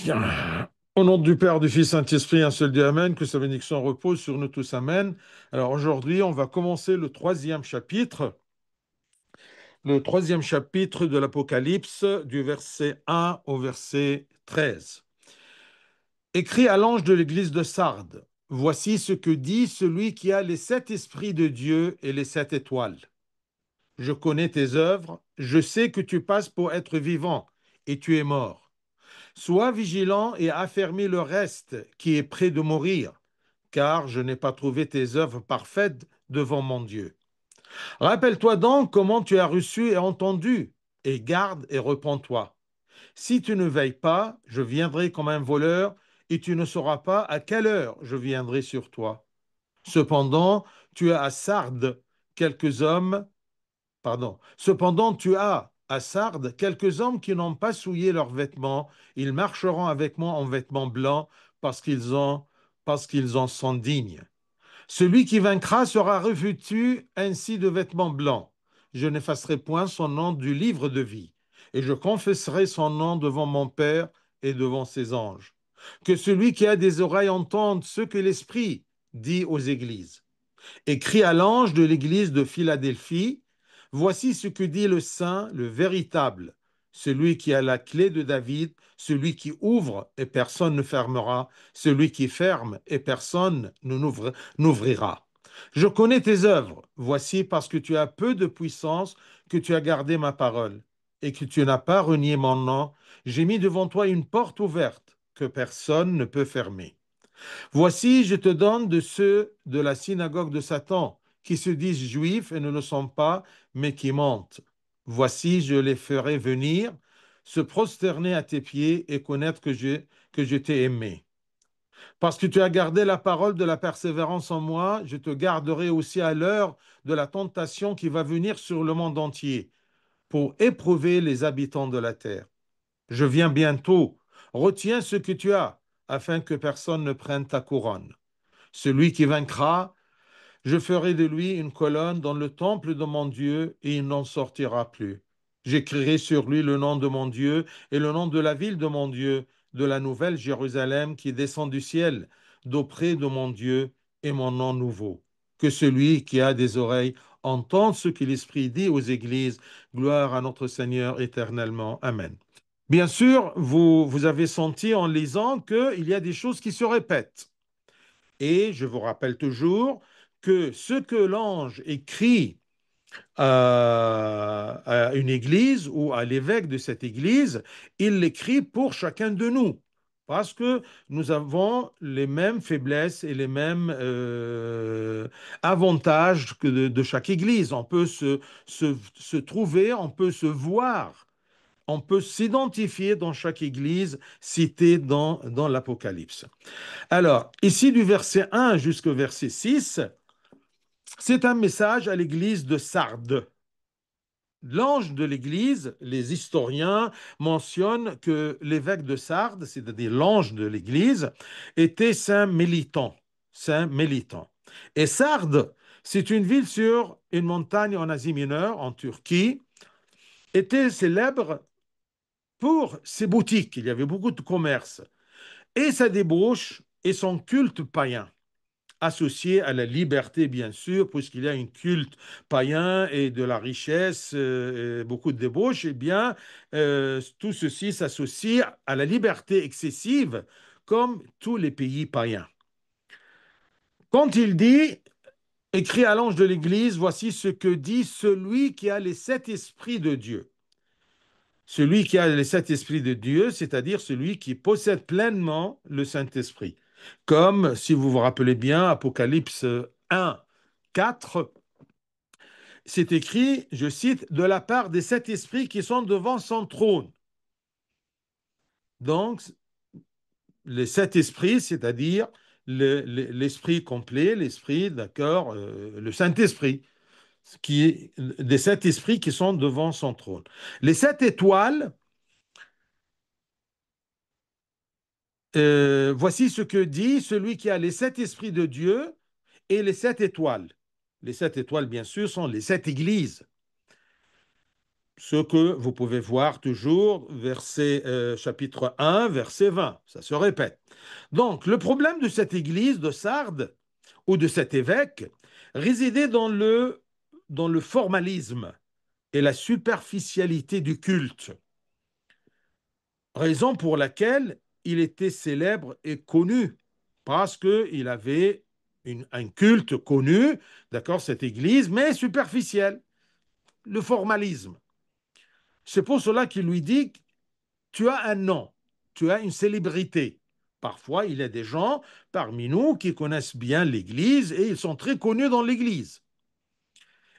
Bien. Au nom du Père, du Fils, Saint-Esprit, un seul Dieu, Amen, que sa bénédiction repose sur nous tous, Amen. Alors aujourd'hui, on va commencer le troisième chapitre de l'Apocalypse, du verset 1 au verset 13. Écrit à l'ange de l'église de Sardes, voici ce que dit celui qui a les 7 esprits de Dieu et les 7 étoiles. Je connais tes œuvres, je sais que tu passes pour être vivant, et tu es mort. Sois vigilant et affermis le reste qui est près de mourir, car je n'ai pas trouvé tes œuvres parfaites devant mon Dieu. Rappelle-toi donc comment tu as reçu et entendu, et garde et repens-toi. Si tu ne veilles pas, je viendrai comme un voleur, et tu ne sauras pas à quelle heure je viendrai sur toi. Cependant, tu as à Sardes quelques hommes Cependant, tu as à Sardes quelques hommes qui n'ont pas souillé leurs vêtements. Ils marcheront avec moi en vêtements blancs parce qu'ils en sont dignes. Celui qui vaincra sera revêtu ainsi de vêtements blancs. Je n'effacerai point son nom du livre de vie, et je confesserai son nom devant mon Père et devant ses anges. Que celui qui a des oreilles entende ce que l'Esprit dit aux églises. Écrit à l'ange de l'église de Philadelphie, voici ce que dit le Saint, le véritable, celui qui a la clé de David, celui qui ouvre et personne ne fermera, celui qui ferme et personne ne n'ouvrira. Je connais tes œuvres, voici parce que tu as peu de puissance que tu as gardé ma parole et que tu n'as pas renié mon nom, j'ai mis devant toi une porte ouverte que personne ne peut fermer. Voici, je te donne de ceux de la synagogue de Satan, qui se disent juifs et ne le sont pas, mais qui mentent. Voici, je les ferai venir, se prosterner à tes pieds et connaître que je t'ai aimé. Parce que tu as gardé la parole de la persévérance en moi, je te garderai aussi à l'heure de la tentation qui va venir sur le monde entier, pour éprouver les habitants de la terre. Je viens bientôt. Retiens ce que tu as, afin que personne ne prenne ta couronne. Celui qui vaincra, je ferai de lui une colonne dans le temple de mon Dieu et il n'en sortira plus. J'écrirai sur lui le nom de mon Dieu et le nom de la ville de mon Dieu, de la nouvelle Jérusalem qui descend du ciel, d'auprès de mon Dieu et mon nom nouveau. Que celui qui a des oreilles entende ce que l'Esprit dit aux églises. Gloire à notre Seigneur éternellement. Amen. Bien sûr, vous avez senti en lisant qu'il y a des choses qui se répètent. Et je vous rappelle toujours que ce que l'ange écrit à une église ou à l'évêque de cette église, il l'écrit pour chacun de nous. Parce que nous avons les mêmes faiblesses et les mêmes avantages que de chaque église. On peut se trouver, on peut se voir, on peut s'identifier dans chaque église citée dans l'Apocalypse. Alors, ici du verset 1 jusqu'au verset 6, c'est un message à l'église de Sardes. L'ange de l'église, les historiens mentionnent que l'évêque de Sardes, c'est-à-dire l'ange de l'église, était Saint Méliton. Saint Méliton. Et Sardes, c'est une ville sur une montagne en Asie mineure, en Turquie, était célèbre pour ses boutiques. Il y avait beaucoup de commerce. Et sa débauche et son culte païen, associé à la liberté, bien sûr, puisqu'il y a un culte païen et de la richesse, et beaucoup de débauche, eh bien, tout ceci s'associe à la liberté excessive, comme tous les pays païens. Quand il dit, écrit à l'ange de l'Église, voici ce que dit celui qui a les 7 esprits de Dieu. Celui qui a les 7 esprits de Dieu, c'est-à-dire celui qui possède pleinement le Saint-Esprit. Comme, si vous vous rappelez bien, Apocalypse 1, 4, c'est écrit, je cite, de la part des 7 esprits qui sont devant son trône. Donc, les 7 esprits, c'est-à-dire l'esprit complet, l'esprit, d'accord, le Saint-Esprit, qui est des 7 esprits qui sont devant son trône. Les 7 étoiles, voici ce que dit celui qui a les 7 esprits de Dieu et les 7 étoiles. Les 7 étoiles, bien sûr, sont les 7 églises. Ce que vous pouvez voir toujours, chapitre 1, verset 20. Ça se répète. Donc, le problème de cette église de Sardes, ou de cet évêque, résidait dans le formalisme et la superficialité du culte, raison pour laquelle il était célèbre et connu, parce qu'il avait un culte connu, d'accord, cette église, mais superficielle, le formalisme. C'est pour cela qu'il lui dit, tu as un nom, tu as une célébrité. Parfois, il y a des gens parmi nous qui connaissent bien l'Église et ils sont très connus dans l'Église.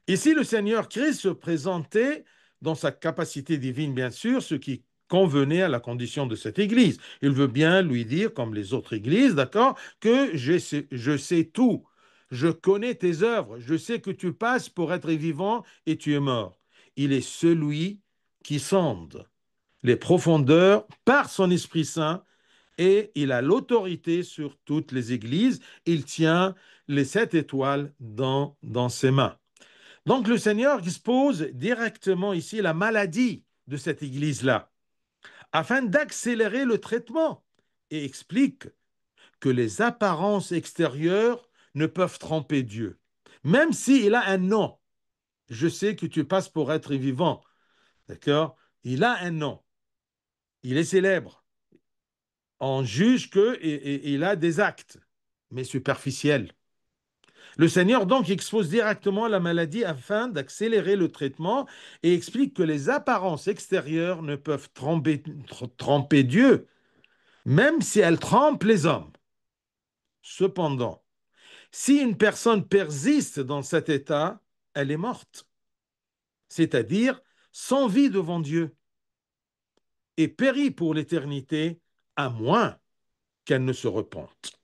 Ici, le Seigneur Christ se présentait dans sa capacité divine, bien sûr, ce qui convenait à la condition de cette Église. Il veut bien lui dire, comme les autres Églises, d'accord, que je sais tout. Je connais tes œuvres. Je sais que tu passes pour être vivant et tu es mort. Il est celui qui sonde les profondeurs par son Esprit Saint et il a l'autorité sur toutes les églises. Il tient les 7 étoiles dans ses mains. Donc le Seigneur expose directement ici la maladie de cette église-là, afin d'accélérer le traitement, et explique que les apparences extérieures ne peuvent tromper Dieu. Même s'il a un nom, je sais que tu passes pour être vivant, d'accord? Il a un nom, il est célèbre. On juge qu'il a des actes, mais superficiels. Le Seigneur donc expose directement la maladie afin d'accélérer le traitement et explique que les apparences extérieures ne peuvent tromper Dieu, même si elles trompent les hommes. Cependant, si une personne persiste dans cet état, elle est morte, c'est-à-dire sans vie devant Dieu, et périt pour l'éternité, à moins qu'elle ne se repente.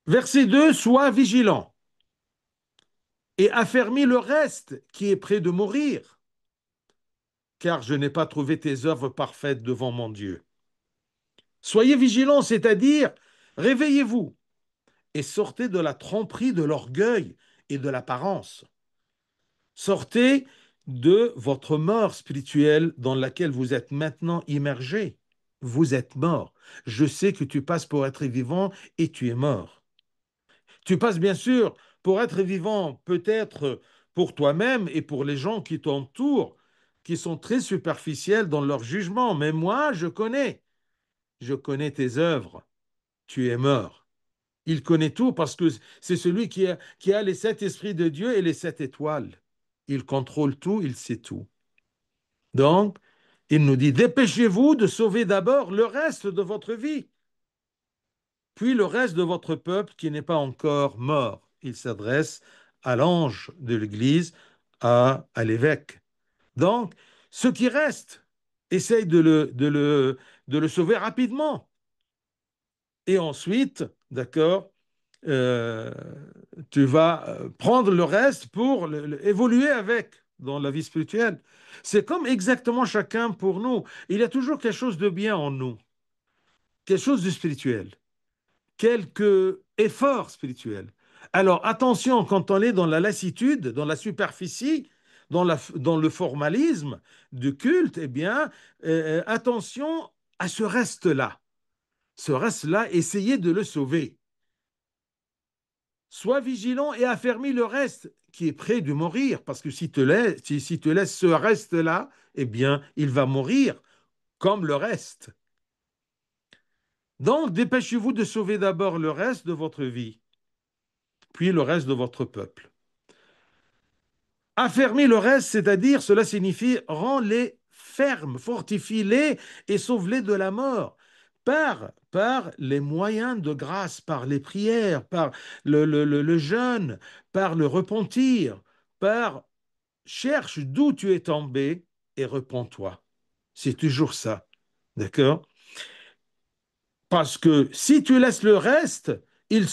Verset 2, sois vigilant et affermis le reste qui est près de mourir, car je n'ai pas trouvé tes œuvres parfaites devant mon Dieu. Soyez vigilants, c'est-à-dire réveillez-vous et sortez de la tromperie de l'orgueil et de l'apparence. Sortez de votre mort spirituelle dans laquelle vous êtes maintenant immergé. Vous êtes mort. Je sais que tu passes pour être vivant et tu es mort. Tu passes bien sûr pour être vivant, peut-être pour toi-même et pour les gens qui t'entourent, qui sont très superficiels dans leur jugement. Mais moi, je connais tes œuvres. Tu es mort. Il connaît tout parce que c'est celui qui a les 7 esprits de Dieu et les 7 étoiles. Il contrôle tout, il sait tout. Donc, il nous dit, dépêchez-vous de sauver d'abord le reste de votre vie, puis le reste de votre peuple qui n'est pas encore mort. Il s'adresse à l'ange de l'Église, à l'évêque. Donc, ce qui reste, essaye de le sauver rapidement. Et ensuite, d'accord, euh, tu vas prendre le reste pour évoluer avec dans la vie spirituelle. C'est comme exactement chacun pour nous. Il y a toujours quelque chose de bien en nous, quelque chose de spirituel, quelques efforts spirituels. Alors attention, quand on est dans la lassitude, dans la superficie, dans le formalisme du culte, eh bien, attention à ce reste-là. Ce reste-là, essayez de le sauver. Sois vigilant et affermis le reste qui est près de mourir, parce que si tu laisses ce reste-là, eh bien, il va mourir comme le reste. Donc, dépêchez-vous de sauver d'abord le reste de votre vie, puis le reste de votre peuple. Affermis le reste, c'est-à-dire, cela signifie rends-les fermes, fortifie-les et sauve-les de la mort. Par les moyens de grâce, par les prières, par le jeûne, par le repentir, par cherche d'où tu es tombé et repens-toi. C'est toujours ça. D'accord? Parce que si tu laisses le reste, il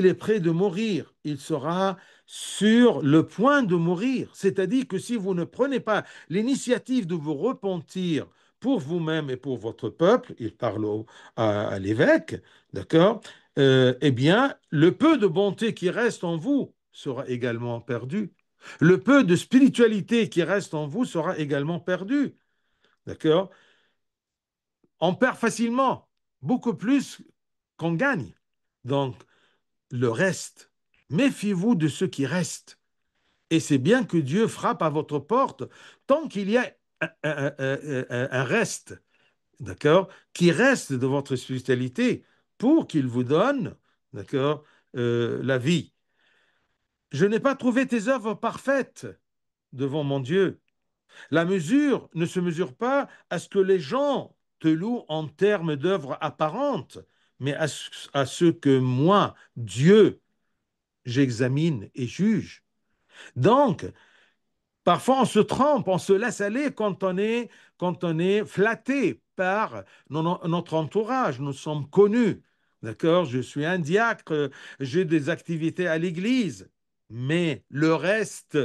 est prêt de mourir. Il sera sur le point de mourir. C'est-à-dire que si vous ne prenez pas l'initiative de vous repentir pour vous-même et pour votre peuple, il parle à l'évêque, d'accord? Eh bien, le peu de bonté qui reste en vous sera également perdu. Le peu de spiritualité qui reste en vous sera également perdu. D'accord? On perd facilement, beaucoup plus qu'on gagne. Donc, le reste, méfiez-vous de ce qui reste. Et c'est bien que Dieu frappe à votre porte tant qu'il y a un reste, d'accord, qui reste de votre spiritualité pour qu'il vous donne, d'accord, la vie. Je n'ai pas trouvé tes œuvres parfaites devant mon Dieu. La mesure ne se mesure pas à ce que les gens te louent en termes d'œuvres apparentes, mais à ce que moi, Dieu, j'examine et juge. Donc, parfois on se trompe, on se laisse aller quand on est flatté par notre entourage. Nous sommes connus. D'accord? Je suis un diacre, j'ai des activités à l'église, mais le reste,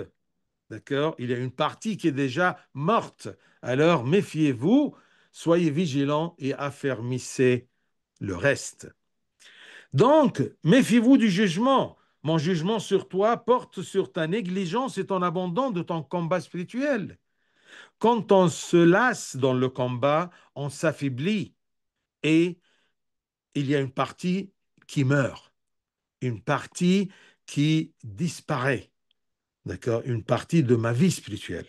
d'accord? Il y a une partie qui est déjà morte. Alors méfiez-vous, soyez vigilants et affermissez le reste. Donc, méfiez-vous du jugement. Mon jugement sur toi porte sur ta négligence et ton abandon de ton combat spirituel. Quand on se lasse dans le combat, on s'affaiblit et il y a une partie qui meurt, une partie qui disparaît, d'accord? Une partie de ma vie spirituelle.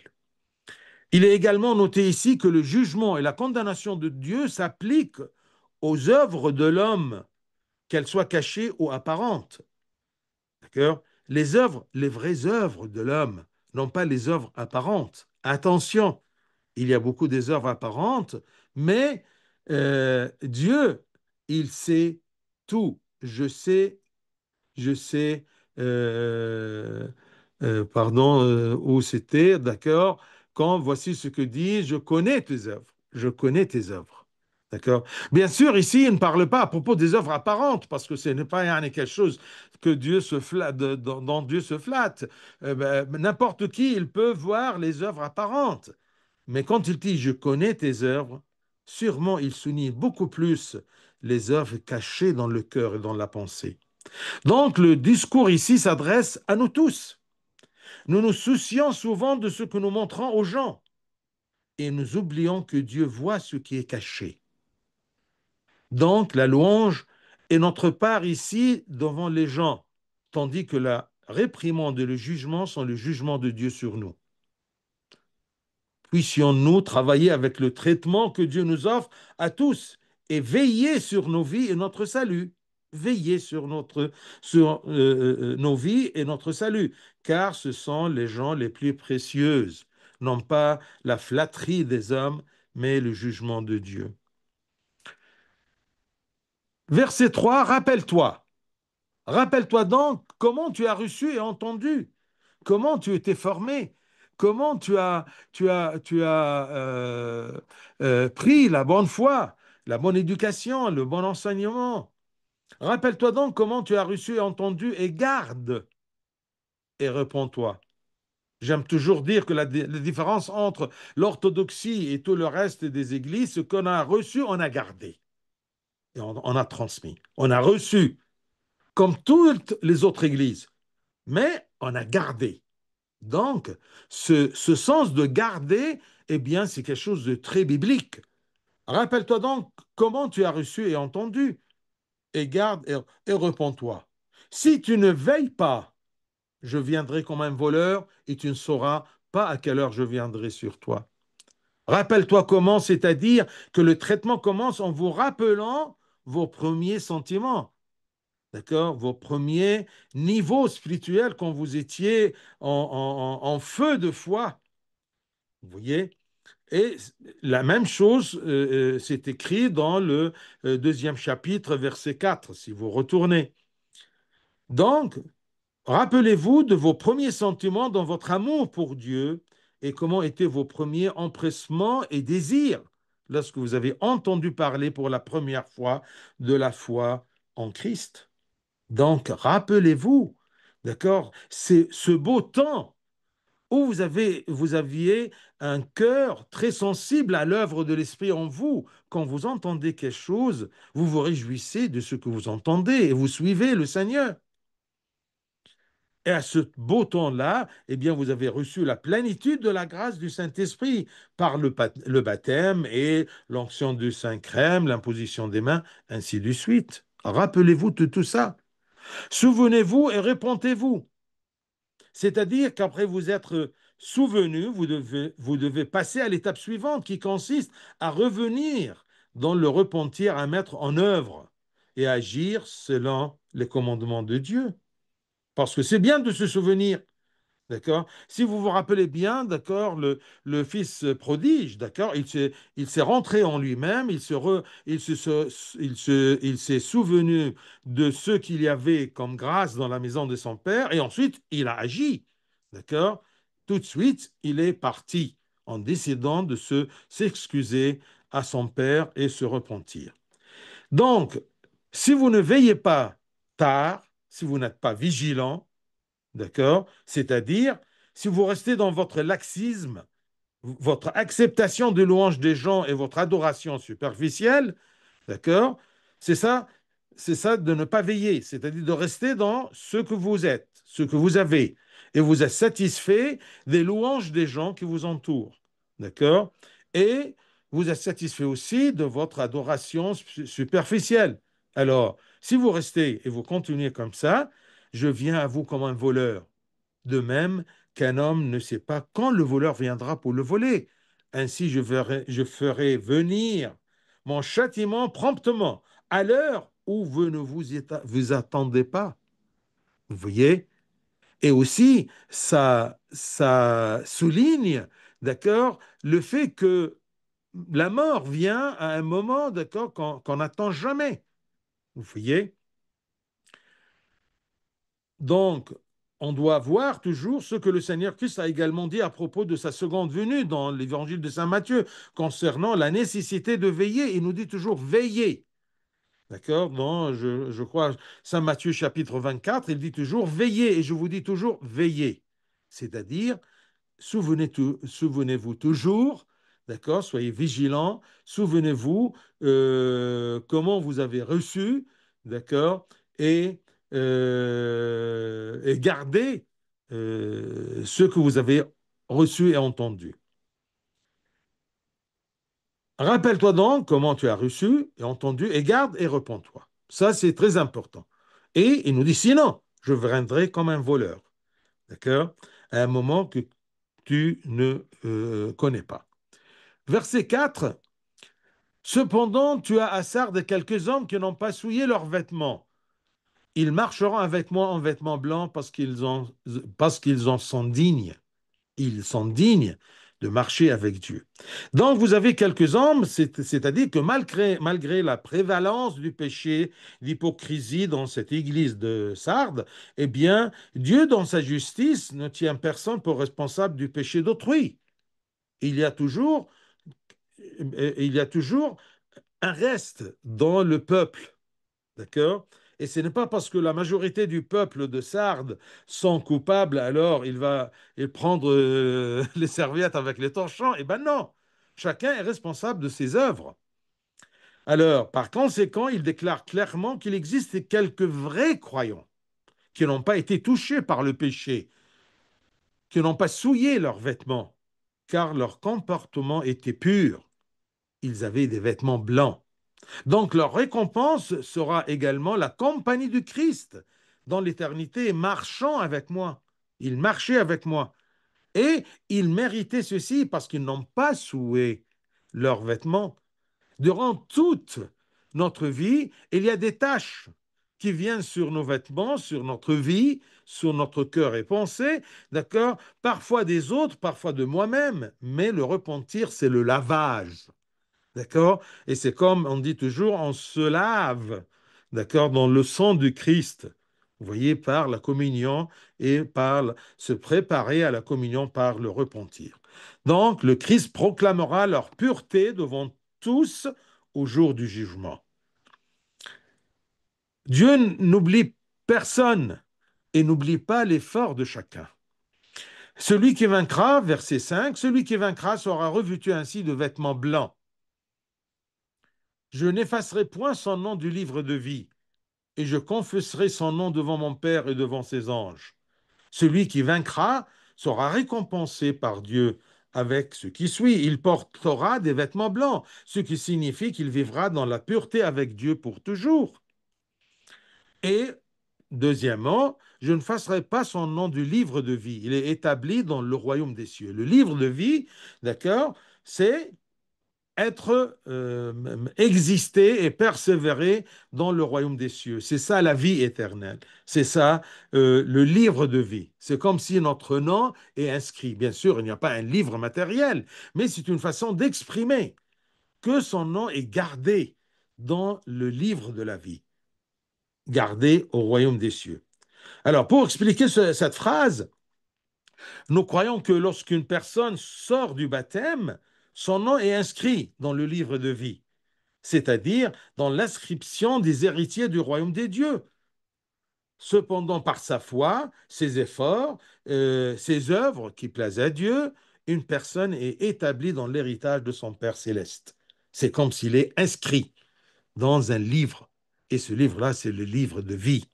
Il est également noté ici que le jugement et la condamnation de Dieu s'appliquent aux œuvres de l'homme, qu'elles soient cachées ou apparentes. D'accord? Les œuvres, les vraies œuvres de l'homme, non pas les œuvres apparentes. Attention, il y a beaucoup des œuvres apparentes, mais Dieu, il sait tout. Je sais, euh, pardon, où c'était, d'accord, quand voici ce que dit, je connais tes œuvres, je connais tes œuvres. D'accord? Bien sûr, ici, il ne parle pas à propos des œuvres apparentes, parce que ce n'est pas quelque chose que Dieu se flatte, dont Dieu se flatte. N'importe qui, il peut voir les œuvres apparentes. Mais quand il dit je connais tes œuvres, sûrement il souligne beaucoup plus les œuvres cachées dans le cœur et dans la pensée. Donc le discours ici s'adresse à nous tous. Nous nous soucions souvent de ce que nous montrons aux gens et nous oublions que Dieu voit ce qui est caché. Donc la louange est notre part ici devant les gens, tandis que la réprimande et le jugement sont le jugement de Dieu sur nous. Puissions-nous travailler avec le traitement que Dieu nous offre à tous et veiller sur nos vies et notre salut. Veiller sur nos vies et notre salut, car ce sont les gens les plus précieuses, non pas la flatterie des hommes, mais le jugement de Dieu. Verset 3, rappelle-toi. Rappelle-toi donc comment tu as reçu et entendu, comment tu étais formé, comment tu as pris la bonne foi, la bonne éducation, le bon enseignement. Rappelle-toi donc comment tu as reçu et entendu et garde et réponds-toi. J'aime toujours dire que la différence entre l'orthodoxie et tout le reste des églises, ce qu'on a reçu, on a gardé et on a transmis. On a reçu comme toutes les autres églises, mais on a gardé. Donc, ce sens de garder, eh bien, c'est quelque chose de très biblique. Rappelle-toi donc comment tu as reçu et entendu, et garde et réponds-toi. Si tu ne veilles pas, je viendrai comme un voleur et tu ne sauras pas à quelle heure je viendrai sur toi. Rappelle-toi comment, c'est-à-dire que le traitement commence en vous rappelant vos premiers sentiments. D'accord? Vos premiers niveaux spirituels quand vous étiez en feu de foi. Vous voyez? Et la même chose, c'est écrit dans le deuxième chapitre, verset 4, si vous retournez. Donc, rappelez-vous de vos premiers sentiments dans votre amour pour Dieu et comment étaient vos premiers empressements et désirs lorsque vous avez entendu parler pour la première fois de la foi en Christ. Donc, rappelez-vous, d'accord, c'est ce beau temps où vous aviez un cœur très sensible à l'œuvre de l'Esprit en vous. Quand vous entendez quelque chose, vous vous réjouissez de ce que vous entendez et vous suivez le Seigneur. Et à ce beau temps-là, eh bien, vous avez reçu la plénitude de la grâce du Saint-Esprit par le baptême et l'onction du Saint-Crème, l'imposition des mains, ainsi de suite. Rappelez-vous de tout ça. Souvenez-vous et répentez-vous. C'est-à-dire qu'après vous être souvenu, vous devez passer à l'étape suivante qui consiste à revenir dans le repentir, à mettre en œuvre et à agir selon les commandements de Dieu. Parce que c'est bien de se souvenir. D'accord? Si vous vous rappelez bien, d'accord, le fils prodige, d'accord, il s'est rentré en lui-même, il s'est souvenu de ce qu'il y avait comme grâce dans la maison de son père, et ensuite il a agi, d'accord? Tout de suite, il est parti en décidant de s'excuser à son père et se repentir. Donc, si vous ne veillez pas tard, si vous n'êtes pas vigilant, d'accord? C'est-à-dire, si vous restez dans votre laxisme, votre acceptation de louange des gens et votre adoration superficielle, d'accord? C'est ça, c'est ça de ne pas veiller, c'est-à-dire de rester dans ce que vous êtes, ce que vous avez, et vous êtes satisfait des louanges des gens qui vous entourent, d'accord? Et vous êtes satisfait aussi de votre adoration superficielle. Alors, si vous restez et vous continuez comme ça, je viens à vous comme un voleur. De même qu'un homme ne sait pas quand le voleur viendra pour le voler. Ainsi, je ferai venir mon châtiment promptement, à l'heure où vous ne vous attendez pas. Vous voyez? Et aussi, ça souligne, d'accord, le fait que la mort vient à un moment, d'accord, qu'on n'attend jamais. Vous voyez? Donc, on doit voir toujours ce que le Seigneur Christ a également dit à propos de sa seconde venue dans l'évangile de Saint Matthieu concernant la nécessité de veiller. Il nous dit toujours veiller. D'accord? Dans, je crois, Saint Matthieu chapitre 24, il dit toujours veillez et je vous dis toujours veillez. C'est-à-dire, souvenez-vous toujours, d'accord? Soyez vigilants, souvenez-vous comment vous avez reçu, d'accord? Et, et gardez ce que vous avez reçu et entendu. Rappelle-toi donc comment tu as reçu et entendu et garde et repens-toi. Ça, c'est très important. Et il nous dit, sinon, je viendrai comme un voleur, d'accord? À un moment que tu ne connais pas. Verset 4. Cependant, tu as à Sardes quelques hommes qui n'ont pas souillé leurs vêtements. Ils marcheront avec moi en vêtements blancs parce qu'ils en sont dignes. Ils sont dignes de marcher avec Dieu. Donc, vous avez quelques hommes, c'est-à-dire que malgré la prévalence du péché, l'hypocrisie dans cette église de Sardes, eh bien, Dieu, dans sa justice, ne tient personne pour responsable du péché d'autrui. Il y a toujours, il y a toujours un reste dans le peuple, d'accord? Et ce n'est pas parce que la majorité du peuple de Sardes sont coupables, alors il prendre les serviettes avec les torchons. Eh bien non, chacun est responsable de ses œuvres. Alors, par conséquent, il déclare clairement qu'il existe quelques vrais croyants qui n'ont pas été touchés par le péché, qui n'ont pas souillé leurs vêtements, car leur comportement était pur. Ils avaient des vêtements blancs. Donc leur récompense sera également la compagnie du Christ dans l'éternité, marchant avec moi. Ils marchaient avec moi. Et ils méritaient ceci parce qu'ils n'ont pas souillé leurs vêtements. Durant toute notre vie, il y a des taches qui viennent sur nos vêtements, sur notre vie, sur notre cœur et pensée, d'accord? Parfois des autres, parfois de moi-même, mais le repentir, c'est le lavage. D'accord? Et c'est comme on dit toujours, on se lave, d'accord, dans le sang du Christ. Vous voyez, par la communion et par se préparer à la communion par le repentir. Donc, le Christ proclamera leur pureté devant tous au jour du jugement. Dieu n'oublie personne et n'oublie pas l'effort de chacun. Celui qui vaincra, verset 5, celui qui vaincra sera revêtu ainsi de vêtements blancs. Je n'effacerai point son nom du livre de vie, et je confesserai son nom devant mon Père et devant ses anges. Celui qui vaincra sera récompensé par Dieu avec ce qui suit. Il portera des vêtements blancs, ce qui signifie qu'il vivra dans la pureté avec Dieu pour toujours. Et deuxièmement, je ne effacerai pas son nom du livre de vie. Il est établi dans le royaume des cieux. Le livre de vie, d'accord, c'est être, exister et persévérer dans le royaume des cieux. C'est ça la vie éternelle. C'est ça le livre de vie. C'est comme si notre nom est inscrit. Bien sûr, il n'y a pas un livre matériel, mais c'est une façon d'exprimer que son nom est gardé dans le livre de la vie, gardé au royaume des cieux. Alors, pour expliquer cette phrase, nous croyons que lorsqu'une personne sort du baptême, son nom est inscrit dans le livre de vie, c'est-à-dire dans l'inscription des héritiers du royaume des dieux. Cependant, par sa foi, ses efforts, ses œuvres qui plaisent à Dieu, une personne est établie dans l'héritage de son Père céleste. C'est comme s'il est inscrit dans un livre. Et ce livre-là, c'est le livre de vie.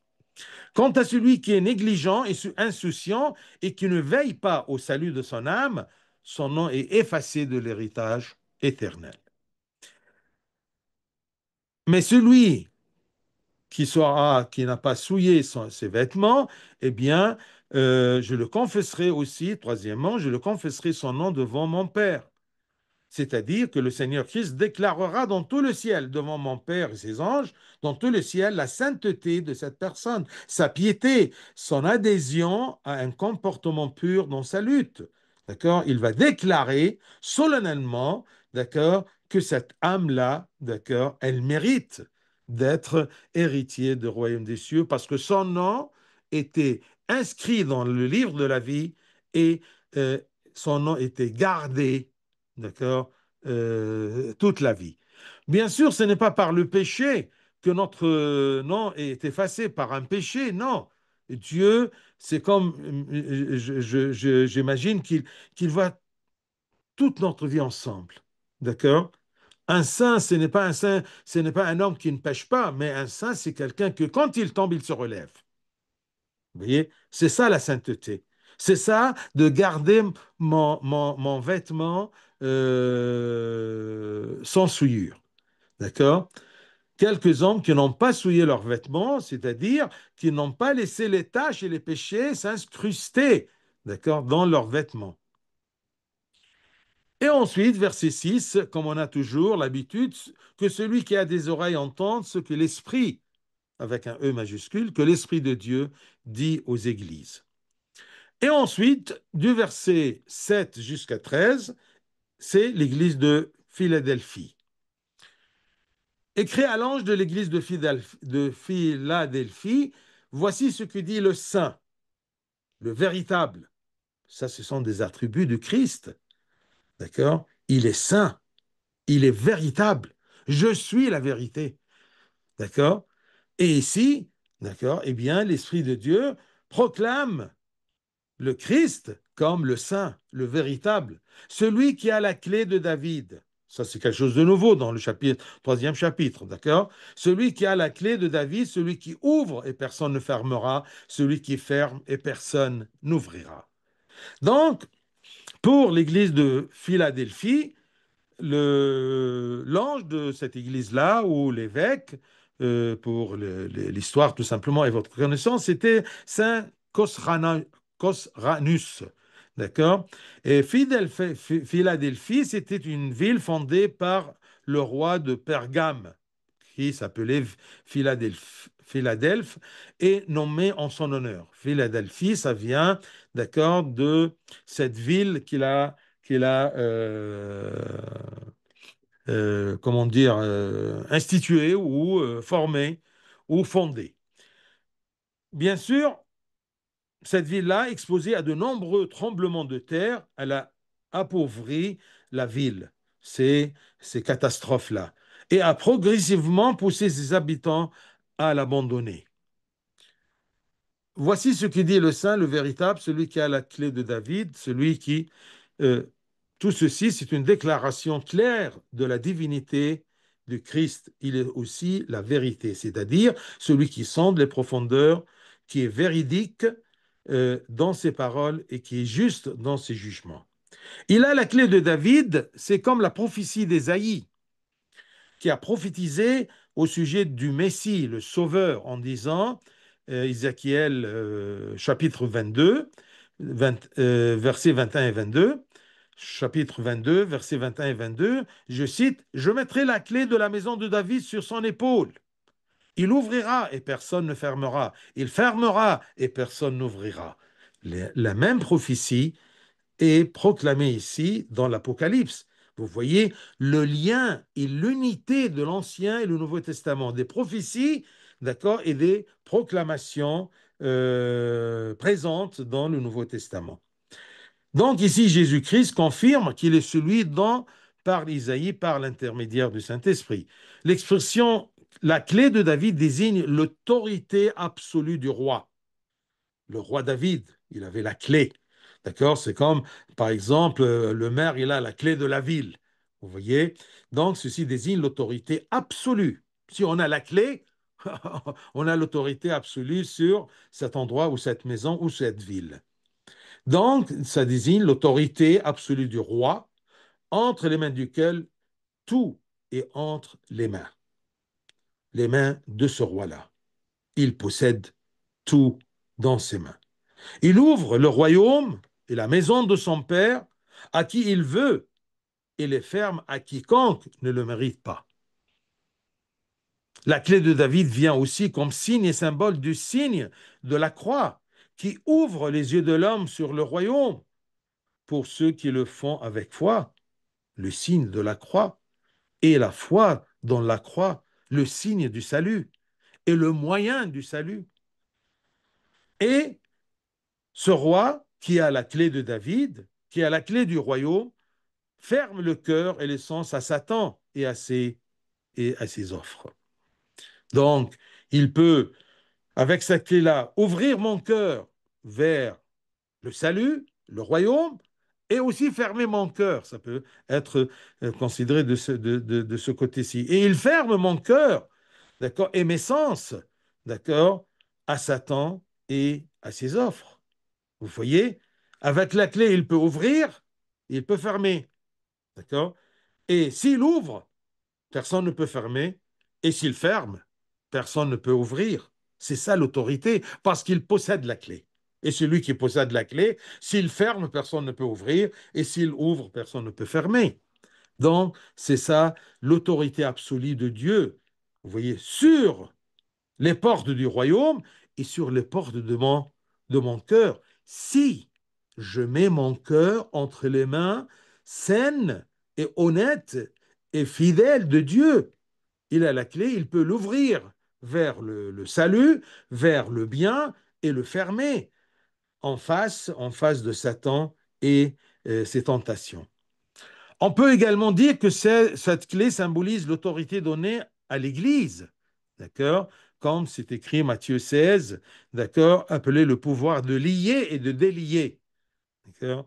Quant à celui qui est négligent et insouciant et qui ne veille pas au salut de son âme, son nom est effacé de l'héritage éternel. Mais celui qui n'a pas souillé ses vêtements, eh bien, je le confesserai aussi, troisièmement, je le confesserai son nom devant mon Père. C'est-à-dire que le Seigneur Christ déclarera dans tout le ciel, devant mon Père et ses anges, dans tout le ciel, la sainteté de cette personne, sa piété, son adhésion à un comportement pur dans sa lutte. D'accord? Il va déclarer solennellement, d'accord, que cette âme-là, d'accord, elle mérite d'être héritier du royaume des cieux parce que son nom était inscrit dans le livre de la vie et euh, son nom était gardé, d'accord, toute la vie. Bien sûr, ce n'est pas par le péché que notre nom est effacé, par un péché, non. Dieu, c'est comme, j'imagine qu'il voit toute notre vie ensemble, d'accord? Un saint, ce n'est pas un saint, ce n'est pas un homme qui ne pêche pas, mais un saint, c'est quelqu'un que quand il tombe, il se relève. Vous voyez, c'est ça la sainteté. C'est ça de garder mon vêtement sans souillure. D'accord? Quelques hommes qui n'ont pas souillé leurs vêtements, c'est-à-dire qui n'ont pas laissé les taches et les péchés s'incruster, d'accord, dans leurs vêtements. Et ensuite, verset 6, comme on a toujours l'habitude, que celui qui a des oreilles entende ce que l'Esprit, avec un E majuscule, que l'Esprit de Dieu dit aux églises. Et ensuite, du verset 7 jusqu'à 13, c'est l'église de Philadelphie. Écrit à l'ange de l'église de Philadelphie, voici ce que dit le saint, le véritable. Ça, ce sont des attributs du Christ. D'accord? Il est saint, il est véritable. Je suis la vérité. D'accord? Et ici, d'accord, eh bien, l'Esprit de Dieu proclame le Christ comme le saint, le véritable, celui qui a la clé de David. Ça, c'est quelque chose de nouveau dans le chapitre, troisième chapitre, d'accord? Celui qui a la clé de David, celui qui ouvre et personne ne fermera, celui qui ferme et personne n'ouvrira. Donc, pour l'église de Philadelphie, l'ange de cette église-là, ou l'évêque, pour l'histoire tout simplement et votre connaissance, c'était Saint Cosranus. D'accord? Et Philadelphie, c'était une ville fondée par le roi de Pergame, qui s'appelait Philadelphe, et nommé en son honneur. Philadelphie, ça vient, d'accord, de cette ville qu'il a comment dire, instituée ou formée ou fondée. Bien sûr, cette ville-là, exposée à de nombreux tremblements de terre, elle a appauvri la ville, ces catastrophes-là, et a progressivement poussé ses habitants à l'abandonner. Voici ce qui dit le saint, le véritable, celui qui a la clé de David, celui qui... euh, tout ceci, c'est une déclaration claire de la divinité du Christ. Il est aussi la vérité, c'est-à-dire celui qui sonde les profondeurs, qui est véridique, dans ses paroles et qui est juste dans ses jugements. Il a la clé de David, c'est comme la prophétie d'Ésaïe, qui a prophétisé au sujet du Messie, le Sauveur, en disant, Ézéchiel chapitre 22, versets 21 et 22, chapitre 22, versets 21 et 22, je cite, je mettrai la clé de la maison de David sur son épaule. Il ouvrira et personne ne fermera. Il fermera et personne n'ouvrira. La même prophétie est proclamée ici dans l'Apocalypse. Vous voyez le lien et l'unité de l'Ancien et le Nouveau Testament, des prophéties, d'accord, et des proclamations présentes dans le Nouveau Testament. Donc ici, Jésus-Christ confirme qu'il est celui dont parle Isaïe par l'intermédiaire du Saint-Esprit. L'expression la clé de David désigne l'autorité absolue du roi. Le roi David, il avait la clé. D'accord? C'est comme, par exemple, le maire, il a la clé de la ville. Vous voyez? Donc, ceci désigne l'autorité absolue. Si on a la clé, on a l'autorité absolue sur cet endroit ou cette maison ou cette ville. Donc, ça désigne l'autorité absolue du roi, entre les mains duquel tout est entre les mains de ce roi-là. Il possède tout dans ses mains. Il ouvre le royaume et la maison de son père à qui il veut et les ferme à quiconque ne le mérite pas. La clé de David vient aussi comme signe et symbole du signe de la croix qui ouvre les yeux de l'homme sur le royaume pour ceux qui le font avec foi. Le signe de la croix et la foi dans la croix, le signe du salut et le moyen du salut. Et ce roi qui a la clé de David, qui a la clé du royaume, ferme le cœur et les sens à Satan et à ses offres. Donc, il peut, avec cette clé-là, ouvrir mon cœur vers le salut, le royaume, et aussi fermer mon cœur. Ça peut être considéré de ce côté-ci. Et il ferme mon cœur, d'accord, et mes sens, d'accord, à Satan et à ses offres. Vous voyez, avec la clé, il peut ouvrir, il peut fermer, d'accord. Et s'il ouvre, personne ne peut fermer. Et s'il ferme, personne ne peut ouvrir. C'est ça l'autorité, parce qu'il possède la clé. Et celui qui possède la clé, s'il ferme, personne ne peut ouvrir. Et s'il ouvre, personne ne peut fermer. Donc, c'est ça l'autorité absolue de Dieu. Vous voyez, sur les portes du royaume et sur les portes de mon cœur. Si je mets mon cœur entre les mains saines et honnêtes et fidèles de Dieu, il a la clé, il peut l'ouvrir vers le salut, vers le bien et le fermer en face de Satan et ses tentations. On peut également dire que cette clé symbolise l'autorité donnée à l'Église, d'accord? Comme c'est écrit Matthieu 16, d'accord? Appelé le pouvoir de lier et de délier, d'accord?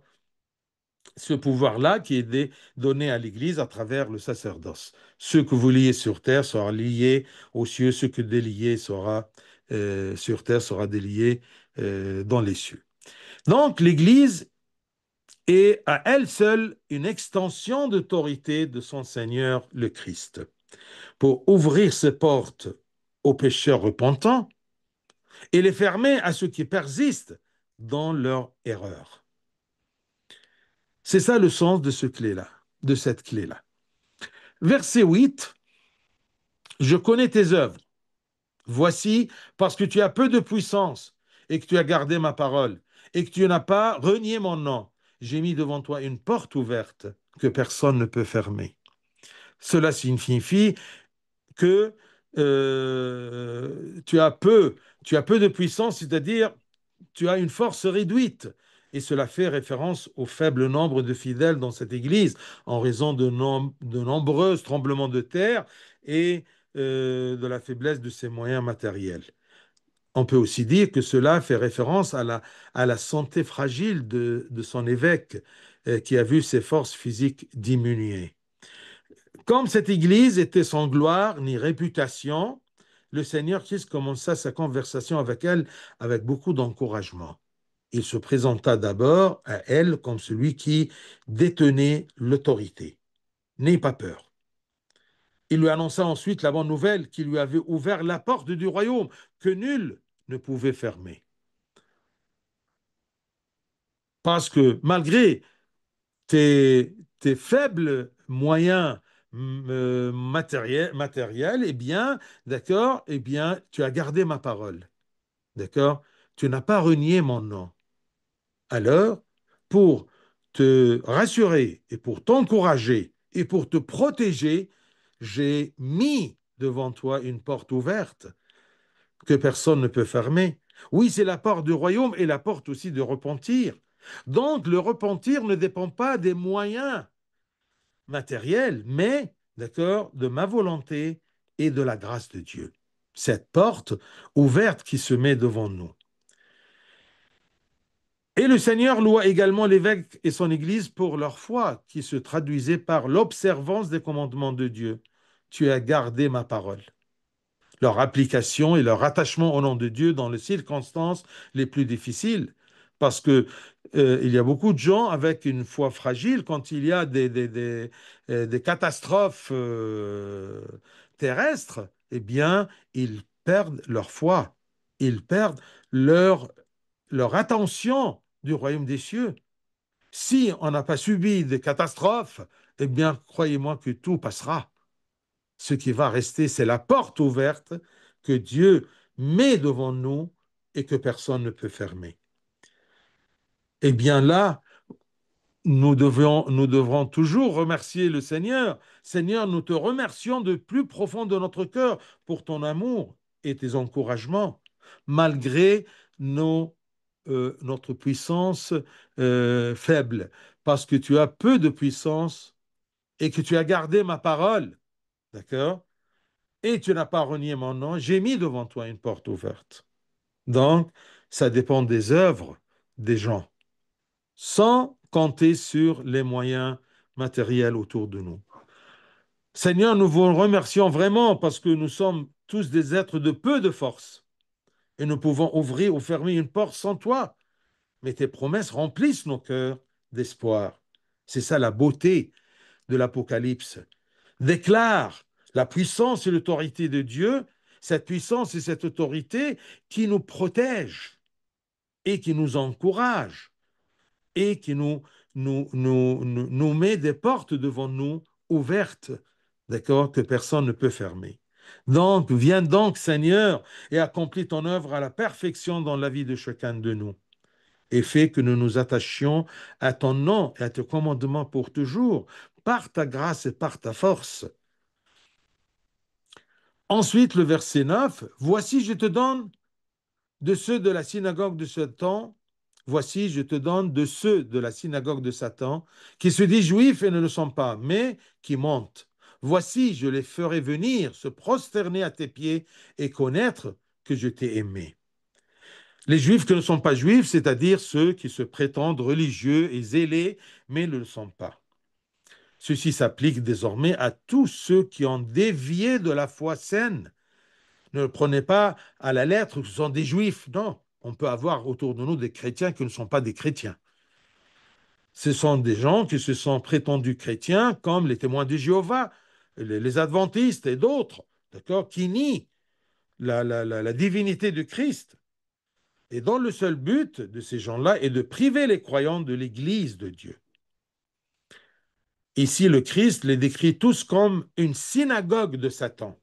Ce pouvoir-là qui est donné à l'Église à travers le sacerdoce. Ce que vous liez sur terre sera lié aux cieux, ce que délié sera sur terre sera délié dans les cieux. Donc l'Église est à elle seule une extension d'autorité de son Seigneur le Christ pour ouvrir ses portes aux pécheurs repentants et les fermer à ceux qui persistent dans leur erreur. C'est ça le sens de ce clé-là, de cette clé-là. Verset 8, je connais tes œuvres. Voici, parce que tu as peu de puissance et que tu as gardé ma parole et que tu n'as pas renié mon nom, j'ai mis devant toi une porte ouverte que personne ne peut fermer. Cela signifie que tu as peu de puissance, c'est-à-dire tu as une force réduite. Et cela fait référence au faible nombre de fidèles dans cette Église, en raison de nombreux tremblements de terre et de la faiblesse de ses moyens matériels. On peut aussi dire que cela fait référence à la santé fragile de son évêque, qui a vu ses forces physiques diminuer. Comme cette Église était sans gloire ni réputation, le Seigneur Christ commença sa conversation avec elle avec beaucoup d'encouragement. Il se présenta d'abord à elle comme celui qui détenait l'autorité. N'aie pas peur. Il lui annonça ensuite la bonne nouvelle qui lui avait ouvert la porte du royaume que nul ne pouvait fermer. Parce que malgré tes faibles moyens matériels, eh bien, d'accord, eh bien, tu as gardé ma parole, d'accord? Tu n'as pas renié mon nom. Alors, pour te rassurer et pour t'encourager et pour te protéger, j'ai mis devant toi une porte ouverte que personne ne peut fermer. Oui, c'est la porte du royaume et la porte aussi de repentir. Donc, le repentir ne dépend pas des moyens matériels, mais, d'accord, de ma volonté et de la grâce de Dieu. Cette porte ouverte qui se met devant nous. Et le Seigneur loua également l'évêque et son Église pour leur foi, qui se traduisait par l'observance des commandements de Dieu. Tu as gardé ma parole. Leur application et leur attachement au nom de Dieu dans les circonstances les plus difficiles. Parce que il y a beaucoup de gens avec une foi fragile quand il y a des catastrophes terrestres, eh bien, ils perdent leur foi. Ils perdent leur, leur attention du royaume des cieux. Si on n'a pas subi de catastrophes, eh bien, croyez-moi que tout passera. Ce qui va rester, c'est la porte ouverte que Dieu met devant nous et que personne ne peut fermer. Eh bien là, nous devrons toujours remercier le Seigneur. Seigneur, nous te remercions de plus profond de notre cœur pour ton amour et tes encouragements, malgré notre puissance faible, parce que tu as peu de puissance et que tu as gardé ma parole. D'accord? Et tu n'as pas renié mon nom, j'ai mis devant toi une porte ouverte. Donc, ça dépend des œuvres des gens, sans compter sur les moyens matériels autour de nous. Seigneur, nous vous remercions vraiment parce que nous sommes tous des êtres de peu de force et nous pouvons ouvrir ou fermer une porte sans toi. Mais tes promesses remplissent nos cœurs d'espoir. C'est ça la beauté de l'Apocalypse. Déclare la puissance et l'autorité de Dieu, cette puissance et cette autorité qui nous protègent et qui nous encouragent et qui nous met des portes devant nous ouvertes, d'accord, que personne ne peut fermer. Donc, viens donc, Seigneur, et accomplis ton œuvre à la perfection dans la vie de chacun de nous et fais que nous nous attachions à ton nom et à tes commandements pour toujours, par ta grâce et par ta force. Ensuite, le verset 9, voici, je te donne de ceux de la synagogue de Satan, voici, je te donne de ceux de la synagogue de Satan, qui se disent juifs et ne le sont pas, mais qui mentent. Voici, je les ferai venir se prosterner à tes pieds et connaître que je t'ai aimé. Les juifs qui ne sont pas juifs, c'est-à-dire ceux qui se prétendent religieux et zélés, mais ne le sont pas. Ceci s'applique désormais à tous ceux qui ont dévié de la foi saine. Ne le prenez pas à la lettre que ce sont des juifs. Non, on peut avoir autour de nous des chrétiens qui ne sont pas des chrétiens. Ce sont des gens qui se sont prétendus chrétiens, comme les témoins de Jéhovah, les adventistes et d'autres, d'accord, qui nient la divinité de Christ. Et dont le seul but de ces gens-là est de priver les croyants de l'Église de Dieu. Ici, le Christ les décrit tous comme une synagogue de Satan,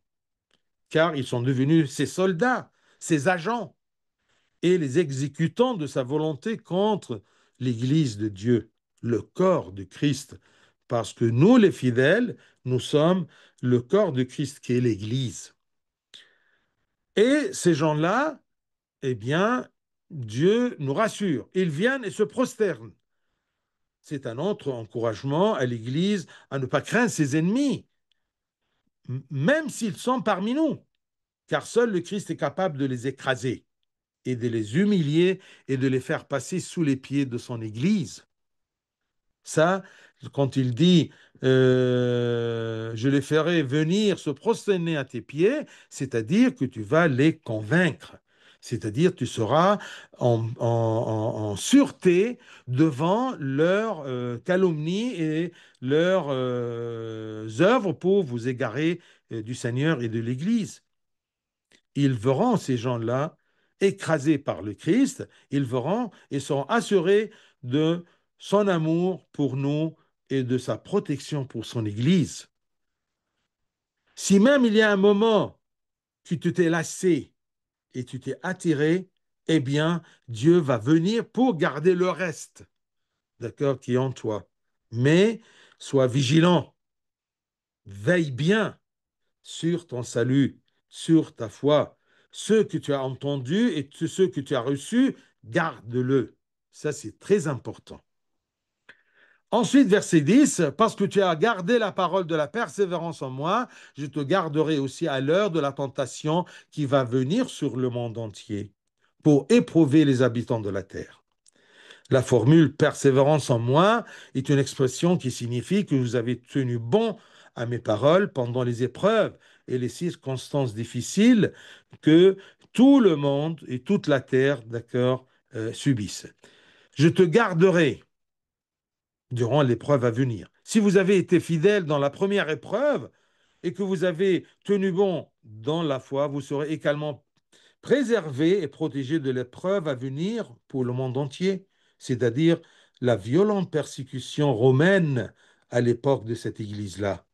car ils sont devenus ses soldats, ses agents, et les exécutants de sa volonté contre l'Église de Dieu, le corps du Christ. Parce que nous, les fidèles, nous sommes le corps du Christ qui est l'Église. Et ces gens-là, eh bien, Dieu nous rassure. Ils viennent et se prosternent. C'est un autre encouragement à l'Église à ne pas craindre ses ennemis, même s'ils sont parmi nous, car seul le Christ est capable de les écraser et de les humilier et de les faire passer sous les pieds de son Église. Ça, quand il dit je les ferai venir se prosterner à tes pieds, c'est-à-dire que tu vas les convaincre. C'est-à-dire, tu seras en sûreté devant leurs calomnies et leurs œuvres pour vous égarer du Seigneur et de l'Église. Ils verront ces gens-là écrasés par le Christ, ils verront et seront assurés de son amour pour nous et de sa protection pour son Église. Si même il y a un moment que tu t'es lassé et tu t'es attiré, eh bien, Dieu va venir pour garder le reste, d'accord, qui est en toi. Mais sois vigilant, veille bien sur ton salut, sur ta foi. Ce que tu as entendu et ce que tu as reçu, garde-le. Ça, c'est très important. Ensuite, verset 10, parce que tu as gardé la parole de la persévérance en moi, je te garderai aussi à l'heure de la tentation qui va venir sur le monde entier pour éprouver les habitants de la terre. La formule persévérance en moi est une expression qui signifie que vous avez tenu bon à mes paroles pendant les épreuves et les circonstances difficiles que tout le monde et toute la terre, d'accord, subissent. Je te garderai durant l'épreuve à venir. Si vous avez été fidèle dans la première épreuve et que vous avez tenu bon dans la foi, vous serez également préservé et protégé de l'épreuve à venir pour le monde entier, c'est-à-dire la violente persécution romaine à l'époque de cette Église-là.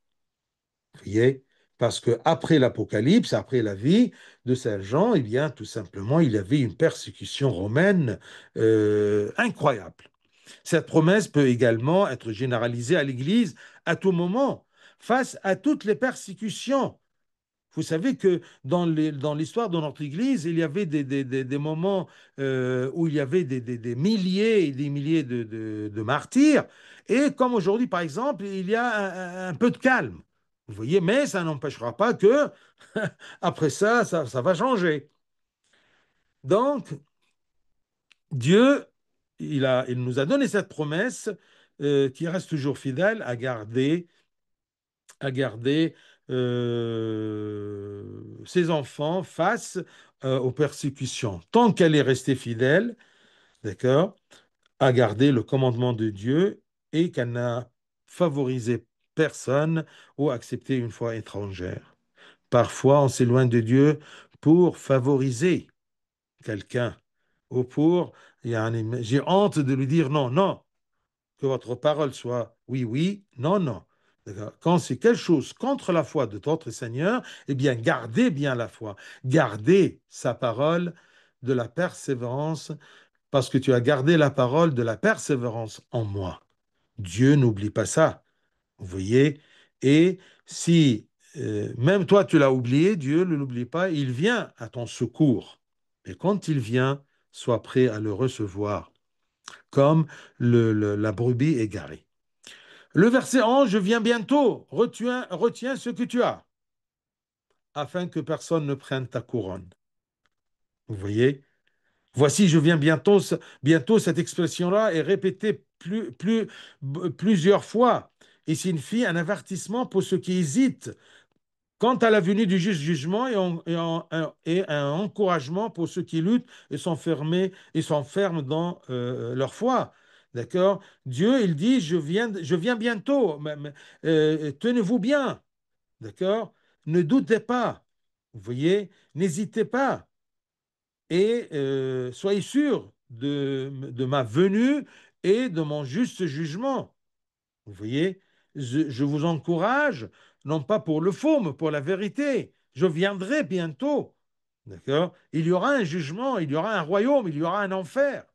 Vous voyez? Parce que après l'Apocalypse, après la vie de Saint Jean, eh bien, tout simplement, il y avait une persécution romaine incroyable. Cette promesse peut également être généralisée à l'Église à tout moment, face à toutes les persécutions. Vous savez que dans l'histoire de notre Église, il y avait des moments où il y avait des milliers et des milliers de martyrs, et comme aujourd'hui, par exemple, il y a un peu de calme. Vous voyez, mais ça n'empêchera pas que, après ça va changer. Donc, Dieu, il nous a donné cette promesse qui reste toujours fidèle à garder ses enfants face aux persécutions. Tant qu'elle est restée fidèle, d'accord, à garder le commandement de Dieu et qu'elle n'a favorisé personne ou accepté une foi étrangère. Parfois, on s'éloigne de Dieu pour favoriser quelqu'un ou pour, j'ai honte de lui dire non, non, que votre parole soit oui, oui, non, non. Quand c'est quelque chose contre la foi de notre Seigneur, eh bien, gardez bien la foi. Gardez sa parole de la persévérance, parce que tu as gardé la parole de la persévérance en moi. Dieu n'oublie pas ça. Vous voyez? Et si même toi tu l'as oublié, Dieu ne l'oublie pas, il vient à ton secours. Et quand il vient, sois prêt à le recevoir, comme la brebis égarée. Le verset 11, je viens bientôt, retiens ce que tu as, afin que personne ne prenne ta couronne. Vous voyez? Voici, je viens bientôt. Bientôt, cette expression-là est répétée plusieurs fois et signifie un avertissement pour ceux qui hésitent quant à la venue du juste jugement et un encouragement pour ceux qui luttent et sont fermés et sont fermes dans leur foi. D'accord? Dieu, il dit, je viens bientôt. Tenez-vous bien. D'accord? Ne doutez pas. Vous voyez? N'hésitez pas. Et soyez sûrs de ma venue et de mon juste jugement. Vous voyez, je vous encourage, non pas pour le faux, mais pour la vérité. Je viendrai bientôt. D'accord? Il y aura un jugement, il y aura un royaume, il y aura un enfer.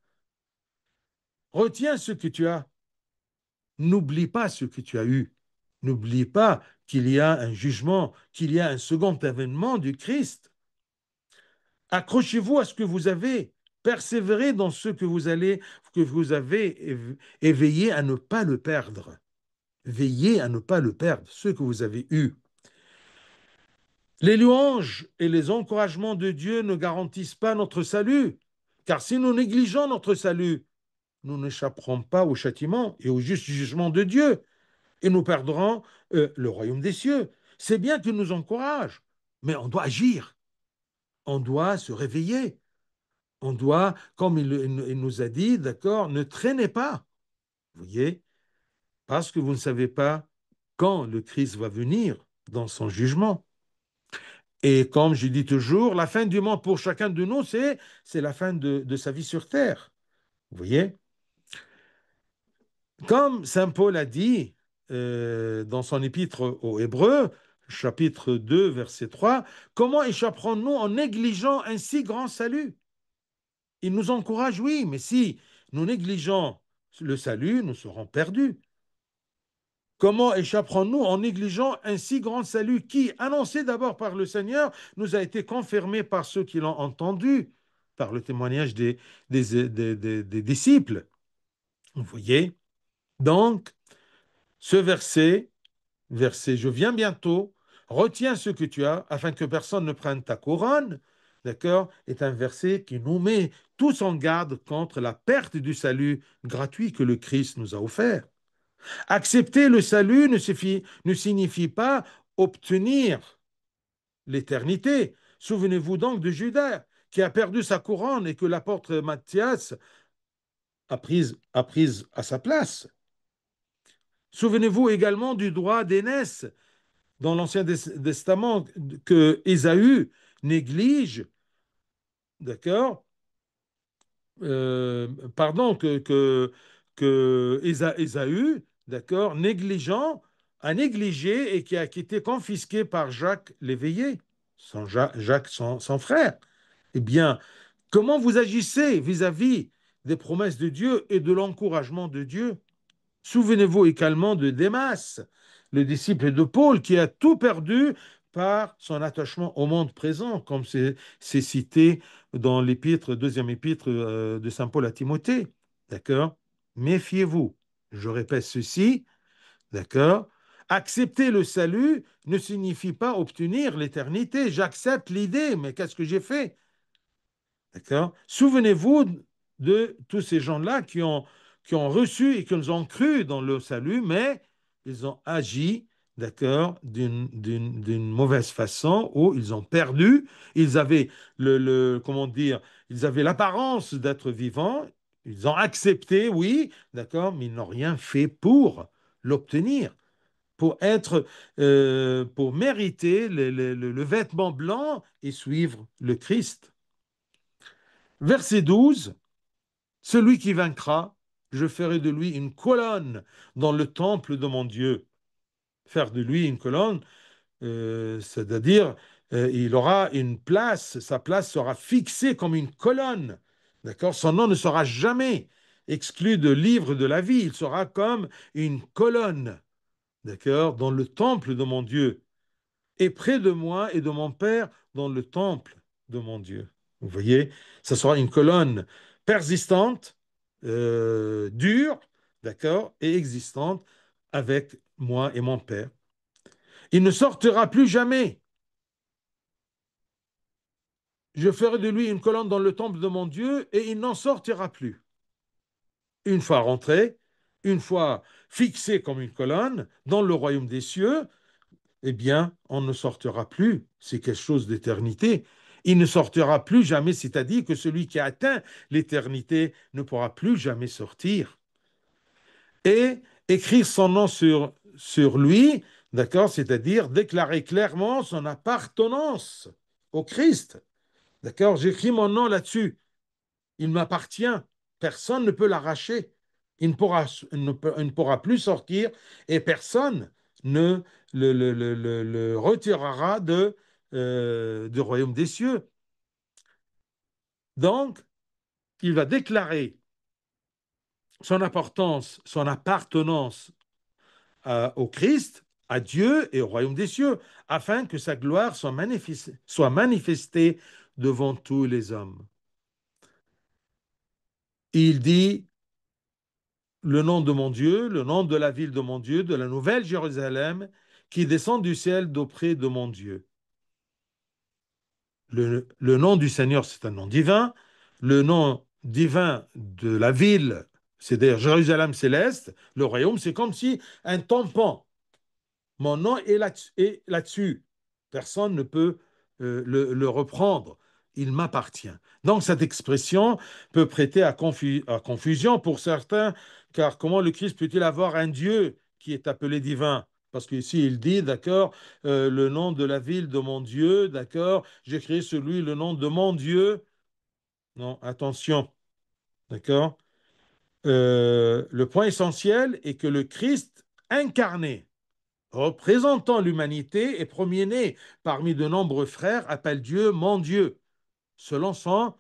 Retiens ce que tu as. N'oublie pas ce que tu as eu. N'oublie pas qu'il y a un jugement, qu'il y a un second événement du Christ. Accrochez-vous à ce que vous avez. Persévérez dans ce que vous avez et veillez à ne pas le perdre. Veillez à ne pas le perdre, ce que vous avez eu. Les louanges et les encouragements de Dieu ne garantissent pas notre salut, car si nous négligeons notre salut, nous n'échapperons pas au châtiment et au juste jugement de Dieu, et nous perdrons le royaume des cieux. C'est bien qu'il nous encourage, mais on doit agir, on doit se réveiller. On doit, comme il nous a dit, d'accord, ne traînez pas, vous voyez, parce que vous ne savez pas quand le Christ va venir dans son jugement. Et comme je dis toujours, la fin du monde pour chacun de nous, c'est la fin de sa vie sur terre. Vous voyez? Comme Saint Paul a dit dans son épître aux Hébreux, chapitre 2, verset 3, comment échapperons-nous en négligeant un si grand salut? Il nous encourage, oui, mais si nous négligeons le salut, nous serons perdus. Comment échapperons-nous en négligeant un si grand salut qui, annoncé d'abord par le Seigneur, nous a été confirmé par ceux qui l'ont entendu, par le témoignage des disciples? Vous voyez? Donc, ce verset, je viens bientôt, retiens ce que tu as, afin que personne ne prenne ta couronne, d'accord, est un verset qui nous met tous en garde contre la perte du salut gratuit que le Christ nous a offert. Accepter le salut ne signifie pas obtenir l'éternité. Souvenez-vous donc de Judas, qui a perdu sa couronne et que l'apôtre Matthias a prise à sa place. Souvenez-vous également du droit d'aînesse dans l'Ancien Testament que Ésaü néglige, d'accord, pardon, que Ésaü, d'accord, négligent, a négligé et qui a été confisqué par Jacques l'éveillé, Jacques, son frère. Eh bien, comment vous agissez vis-à-vis des promesses de Dieu et de l'encouragement de Dieu? Souvenez-vous également de Démas, le disciple de Paul, qui a tout perdu par son attachement au monde présent, comme c'est cité dans l'épître, deuxième épître de Saint Paul à Timothée. D'accord? Méfiez-vous. Je répète ceci. D'accord? Accepter le salut ne signifie pas obtenir l'éternité. J'accepte l'idée, mais qu'est-ce que j'ai fait? D'accord? Souvenez-vous de tous ces gens-là qui ont reçu et qui ont cru dans le salut, mais ils ont agi, d'accord, d'une mauvaise façon, où ils ont perdu. Ils avaient comment dire, ils avaient l'apparence d'être vivants. Ils ont accepté, oui, d'accord, mais ils n'ont rien fait pour l'obtenir, pour mériter le vêtement blanc et suivre le Christ. Verset 12, celui qui vaincra, je ferai de lui une colonne dans le temple de mon Dieu. Faire de lui une colonne, c'est-à-dire il aura une place, sa place sera fixée comme une colonne. D'accord? Son nom ne sera jamais exclu de livre de la vie, il sera comme une colonne, d'accord, dans le temple de mon Dieu, et près de moi et de mon Père dans le temple de mon Dieu. Vous voyez, ça sera une colonne persistante, dure, d'accord, et existante avec moi et mon Père. Il ne sortira plus jamais. Je ferai de lui une colonne dans le temple de mon Dieu et il n'en sortira plus. Une fois rentré, une fois fixé comme une colonne dans le royaume des cieux, eh bien, on ne sortira plus. C'est quelque chose d'éternité. Il ne sortira plus jamais, c'est-à-dire que celui qui a atteint l'éternité ne pourra plus jamais sortir. Et écrire son nom sur lui, d'accord, c'est-à-dire déclarer clairement son appartenance au Christ. D'accord, j'écris mon nom là-dessus. Il m'appartient. Personne ne peut l'arracher. Il ne pourra plus sortir et personne ne le retirera du royaume des cieux. Donc, il va déclarer son importance, son appartenance au Christ, à Dieu et au royaume des cieux, afin que sa gloire soit manifestée devant tous les hommes. Il dit le nom de mon Dieu, le nom de la ville de mon Dieu, de la nouvelle Jérusalem, qui descend du ciel d'auprès de mon Dieu. Le nom du Seigneur, c'est un nom divin. Le nom divin de la ville, c'est-à-dire Jérusalem céleste, le royaume, c'est comme si un tampon. Mon nom est là-dessus. Personne ne peut le reprendre. il m'appartient. Donc cette expression peut prêter à confusion pour certains, car comment le Christ peut-il avoir un Dieu qui est appelé divin? Parce qu'ici, il dit, d'accord, le nom de la ville de mon Dieu, d'accord, j'ai créé sur lui le nom de mon Dieu. Non, attention, d'accord. Le point essentiel est que le Christ incarné, représentant l'humanité et premier-né parmi de nombreux frères, appelle Dieu mon Dieu, selon son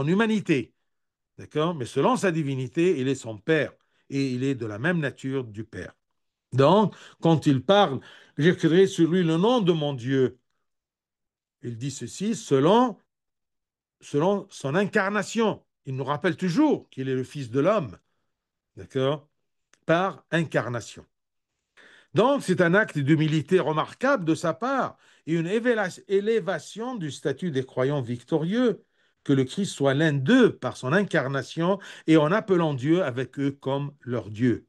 humanité, d'accord? Mais selon sa divinité, il est son Père et il est de la même nature du Père. Donc, quand il parle, j'écrirai sur lui le nom de mon Dieu, il dit ceci selon son incarnation. Il nous rappelle toujours qu'il est le Fils de l'homme, d'accord? Par incarnation. Donc, c'est un acte d'humilité remarquable de sa part et une élévation du statut des croyants victorieux, que le Christ soit l'un d'eux par son incarnation et en appelant Dieu avec eux comme leur Dieu.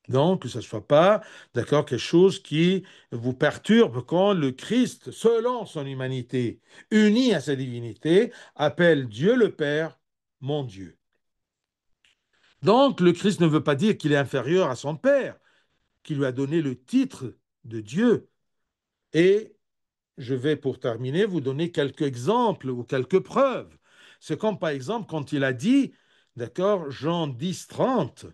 Donc, que ce ne soit pas, d'accord, quelque chose qui vous perturbe quand le Christ, selon son humanité, uni à sa divinité, appelle Dieu le Père mon Dieu. Donc, le Christ ne veut pas dire qu'il est inférieur à son Père, qui lui a donné le titre de Dieu. Et je vais, pour terminer, vous donner quelques exemples ou quelques preuves. C'est comme, par exemple, quand il a dit, d'accord, Jean 10, 30,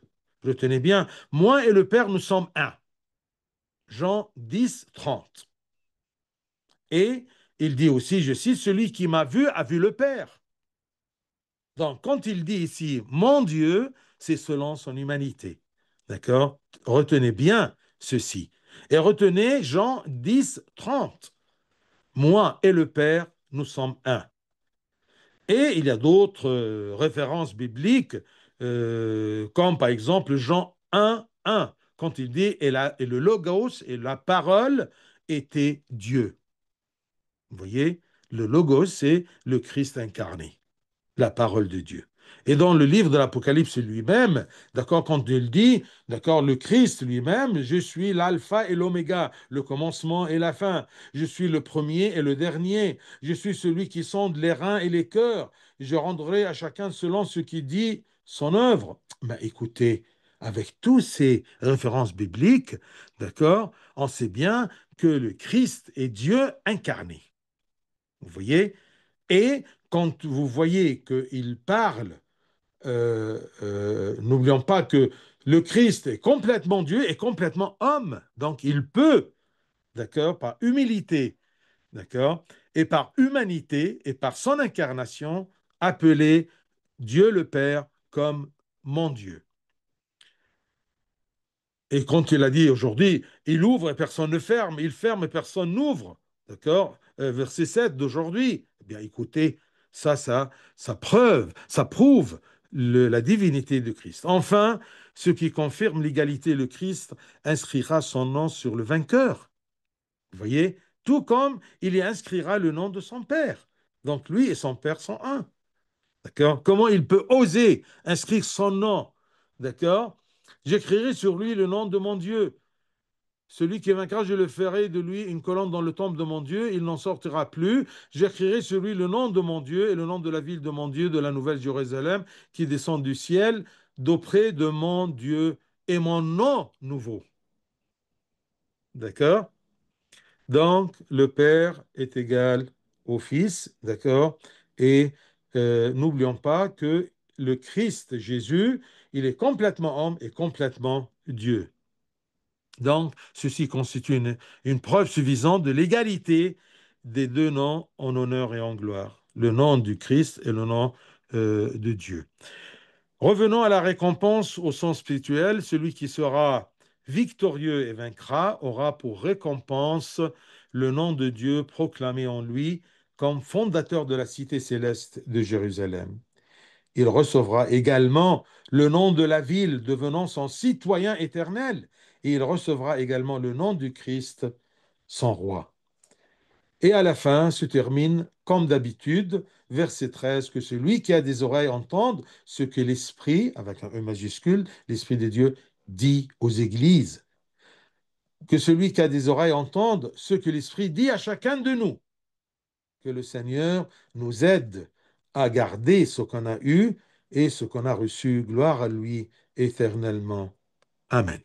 retenez bien, moi et le Père, nous sommes un. Jean 10, 30. Et il dit aussi, je cite, celui qui m'a vu a vu le Père. Donc, quand il dit ici, mon Dieu, c'est selon son humanité. D'accord? Retenez bien ceci. Et retenez Jean 10, 30. Moi et le Père, nous sommes un. Et il y a d'autres références bibliques, comme par exemple Jean 1, quand il dit, et le Logos et la parole était Dieu. Vous voyez, le Logos, c'est le Christ incarné, la parole de Dieu. Et dans le livre de l'Apocalypse lui-même, d'accord, quand il dit, d'accord, le Christ lui-même, je suis l'alpha et l'oméga, le commencement et la fin. Je suis le premier et le dernier. Je suis celui qui sonde les reins et les cœurs. Je rendrai à chacun selon ce qui dit son œuvre. Mais écoutez, avec toutes ces références bibliques, d'accord, on sait bien que le Christ est Dieu incarné. Vous voyez? Et quand vous voyez qu'il parle, n'oublions pas que le Christ est complètement Dieu et complètement homme. Donc il peut, d'accord, par humilité, d'accord, et par humanité et par son incarnation, appeler Dieu le Père comme mon Dieu. Et quand il a dit aujourd'hui, il ouvre et personne ne ferme, il ferme et personne n'ouvre. D'accord? Verset 7 d'aujourd'hui. Eh bien, écoutez, ça prouve la divinité de Christ. Enfin, ce qui confirme l'égalité, le Christ inscrira son nom sur le vainqueur. Vous voyez? Tout comme il y inscrira le nom de son Père. Donc, lui et son Père sont un. D'accord? Comment il peut oser inscrire son nom? D'accord? J'écrirai sur lui le nom de mon Dieu. Celui qui vaincra, je le ferai de lui une colonne dans le temple de mon Dieu, il n'en sortira plus. J'écrirai sur lui le nom de mon Dieu et le nom de la ville de mon Dieu, de la nouvelle Jérusalem, qui descend du ciel, d'auprès de mon Dieu, et mon nom nouveau. D'accord? Donc, le Père est égal au Fils, d'accord? Et n'oublions pas que le Christ Jésus, il est complètement homme et complètement Dieu. Donc, ceci constitue une preuve suffisante de l'égalité des deux noms en honneur et en gloire, le nom du Christ et le nom de Dieu. Revenons à la récompense au sens spirituel. Celui qui sera victorieux et vaincra aura pour récompense le nom de Dieu proclamé en lui comme fondateur de la cité céleste de Jérusalem. Il recevra également le nom de la ville, devenant son citoyen éternel, et il recevra également le nom du Christ, son roi. Et à la fin se termine, comme d'habitude, verset 13, que celui qui a des oreilles entende ce que l'Esprit, avec un E majuscule, l'Esprit de Dieu, dit aux églises. Que celui qui a des oreilles entende ce que l'Esprit dit à chacun de nous. Que le Seigneur nous aide à garder ce qu'on a eu et ce qu'on a reçu. Gloire à lui éternellement. Amen.